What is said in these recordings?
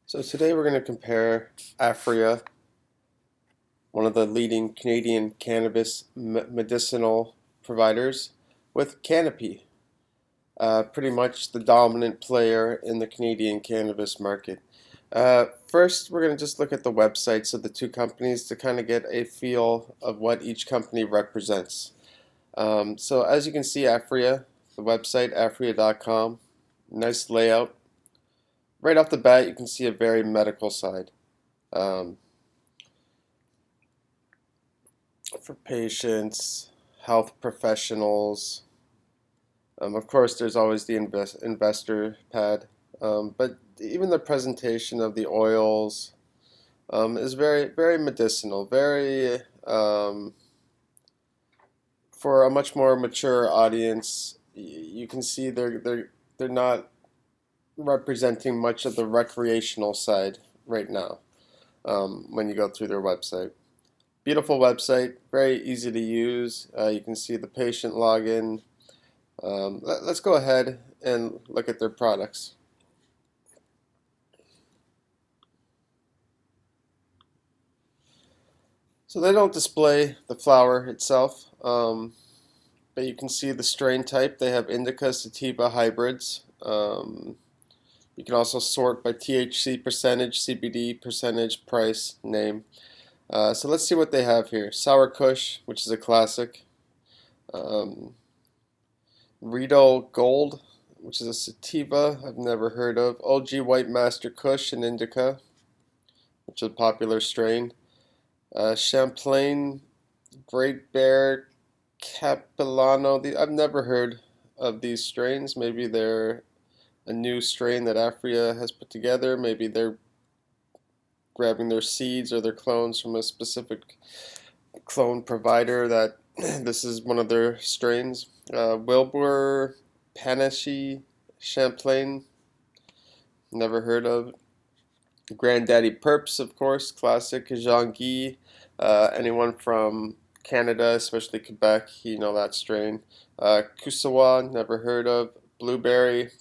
So today we're going to compare Aphria, one of the leading Canadian cannabis medicinal providers, with Canopy, pretty much the dominant player in the Canadian cannabis market. First, we're going to just look at the websites of the two companies to kind of get a feel of what each company represents. So as you can see, Aphria, the website, aphria.com, nice layout. Right off the bat, you can see a very medical side. Um, for patients, health professionals. Of course, there's always the investor pad, but even the presentation of the oils is very medicinal, very for a much more mature audience. You can see they're not representing much of the recreational side right now when you go through their website. Beautiful website, very easy to use. You can see the patient login. Let's go ahead and look at their products. So they don't display the flower itself, but you can see the strain type. They have indica, sativa hybrids. You can also sort by THC percentage, CBD percentage, price, name. So let's see what they have here. Sour Kush, which is a classic. Um, Riedel Gold, which is a sativa I've never heard of. OG White Master Kush and Indica, which is a popular strain. Champlain Great Bear Capilano. I've never heard of these strains. Maybe they're a new strain that Aphria has put together. Maybe they're grabbing their seeds or their clones from a specific clone provider that this is one of their strains. Wilbur Panache Champlain, never heard of. Granddaddy Perps, of course, classic. Jean Guy, anyone from Canada, especially Quebec, you know that strain. Kusawa, never heard of. Blueberry,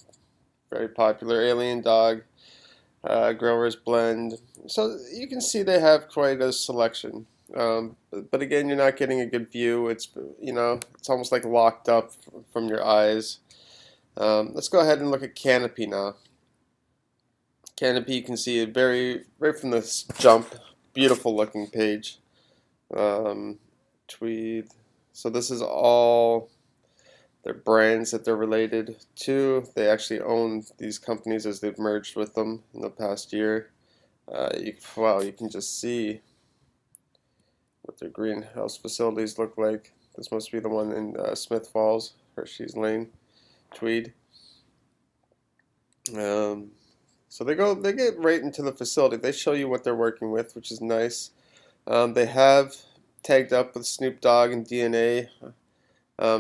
very popular. Alien Dog, Growers Blend. So you can see they have quite a selection. But again, you're not getting a good view. It's it's almost like locked up from your eyes. Let's go ahead and look at Canopy now. Canopy, you can see it right from this jump. Beautiful looking page. Tweed. So this is all their brands that they're related to. They actually own these companies as they've merged with them in the past year. You can just see what their greenhouse facilities look like. This must be the one in Smith Falls, Hershey's Lane, Tweed. So they get right into the facility. They show you what they're working with, which is nice. They have tagged up with Snoop Dogg and DNA.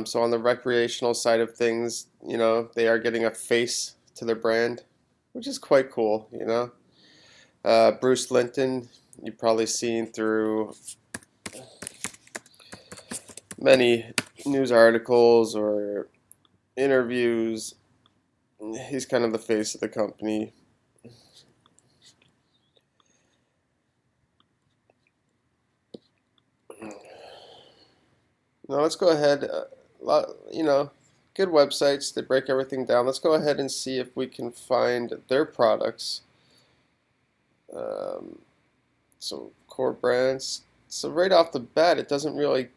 So on the recreational side of things, they are getting a face to their brand, which is quite cool. Bruce Linton, you've probably seen through many news articles or interviews. He's kind of the face of the company. Now let's go ahead. Good websites. They break everything down. Let's go ahead and see if we can find their products. So core brands. So right off the bat, it doesn't really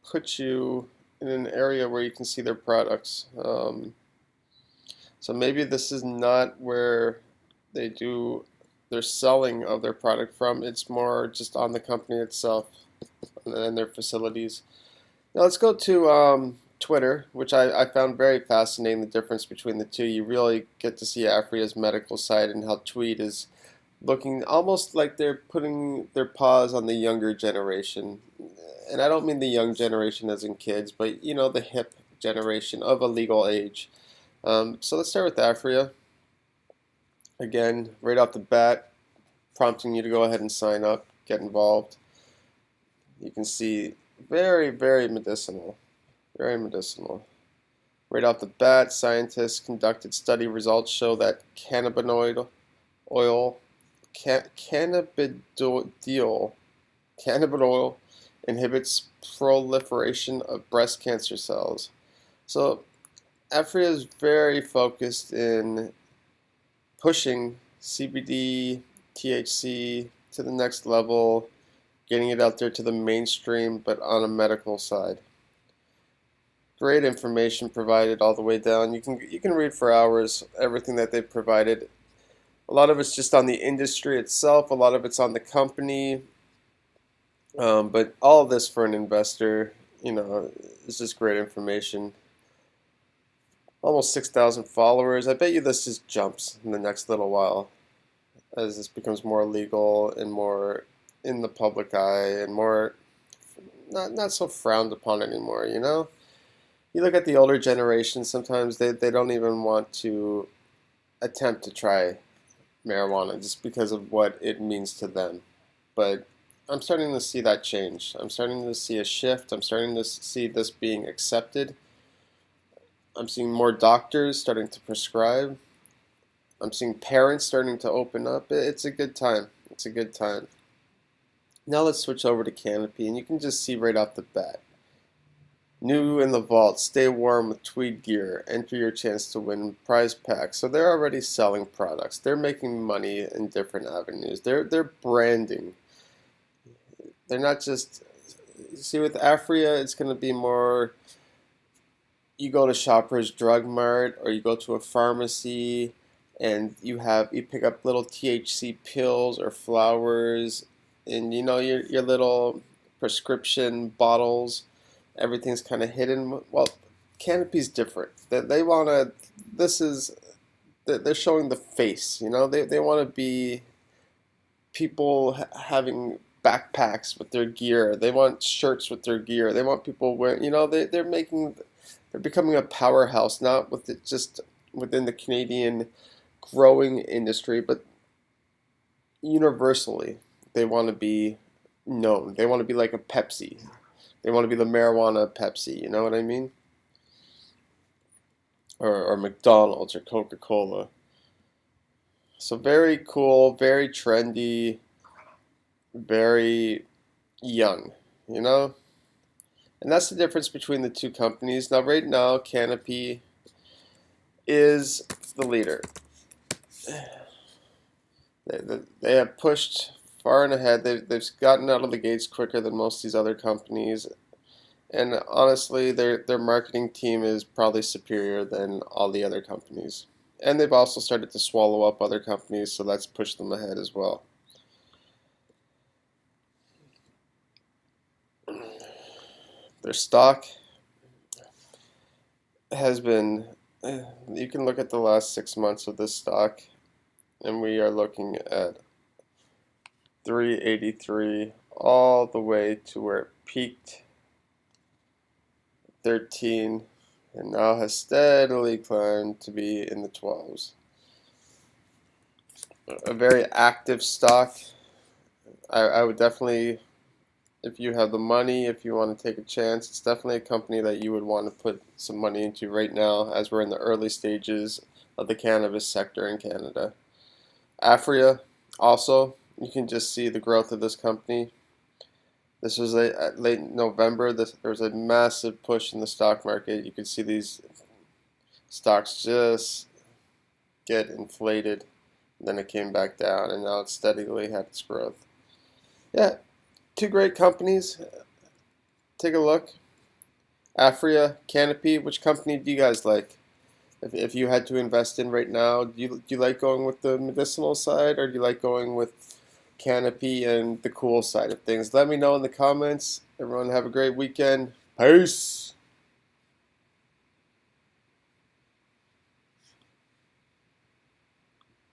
put you in an area where you can see their products. So maybe this is not where they do their selling of their product from. It's more just on the company itself and their facilities. Now let's go to Twitter, which I found very fascinating, the difference between the two. You really get to see Aphria's medical side and how Tweed is looking almost like they're putting their paws on the younger generation. And I don't mean the young generation as in kids, but the hip generation of a legal age. So let's start with Aphria. Again, right off the bat, prompting you to go ahead and sign up, get involved. You can see very medicinal, very medicinal. Right off the bat, scientists conducted study results show that cannabinoid oil cannabidiol cannabidiol inhibits proliferation of breast cancer cells. So Aphria is very focused in pushing CBD, THC to the next level, getting it out there to the mainstream, but on a medical side. Great information provided all the way down. You can read for hours everything that they've provided. A lot of it's just on the industry itself. A lot of it's on the company. But all of this for an investor, is just great information. Almost 6,000 followers. I bet you this just jumps in the next little while as this becomes more legal and more in the public eye and more not so frowned upon anymore, You look at the older generation, sometimes they don't even want to attempt to try marijuana just because of what it means to them. But I'm starting to see that change. I'm starting to see a shift. I'm starting to see this being accepted. I'm seeing more doctors starting to prescribe. I'm seeing parents starting to open up. It's a good time. It's a good time. Now let's switch over to Canopy, and you can just see right off the bat. New in the vault, stay warm with tweed gear. Enter your chance to win prize packs. So they're already selling products. They're making money in different avenues. They're branding. They're not just, see, with Aphria, it's going to be more, you go to Shoppers Drug Mart or you go to a pharmacy and you pick up little THC pills or flowers and your little prescription bottles. Everything's kind of hidden. Well, Canopy's different. They want to, they're showing the face, they want to be people having backpacks with their gear. They want shirts with their gear. They want people wearing, they're becoming a powerhouse, not with it just within the Canadian growing industry, but universally. They want to be known. They want to be like a Pepsi. They want to be the marijuana Pepsi, you know what I mean? Or McDonald's or Coca-Cola. So very cool, very trendy, very young, And that's the difference between the two companies. Now, right now, Canopy is the leader. They have pushed far and ahead. They've gotten out of the gates quicker than most of these other companies. And honestly, their marketing team is probably superior than all the other companies. And they've also started to swallow up other companies, so that's pushed them ahead as well. Their stock has been, you can look at the last 6 months of this stock, and we are looking at 383 all the way to where it peaked 13 and now has steadily climbed to be in the 12s. A very active stock. I would definitely, if you have the money, if you want to take a chance, it's definitely a company that you would want to put some money into right now as we're in the early stages of the cannabis sector in Canada. Aphria, also, you can just see the growth of this company. This was late November. There was a massive push in the stock market. You could see these stocks just get inflated. Then it came back down, and now it's steadily had its growth. Yeah, two great companies. Take a look. Aphria, Canopy. Which company do you guys like? If you had to invest in right now, do you like going with the medicinal side, or do you like going with Canopy and the cool side of things? Let me know in the comments. Everyone have a great weekend. Peace.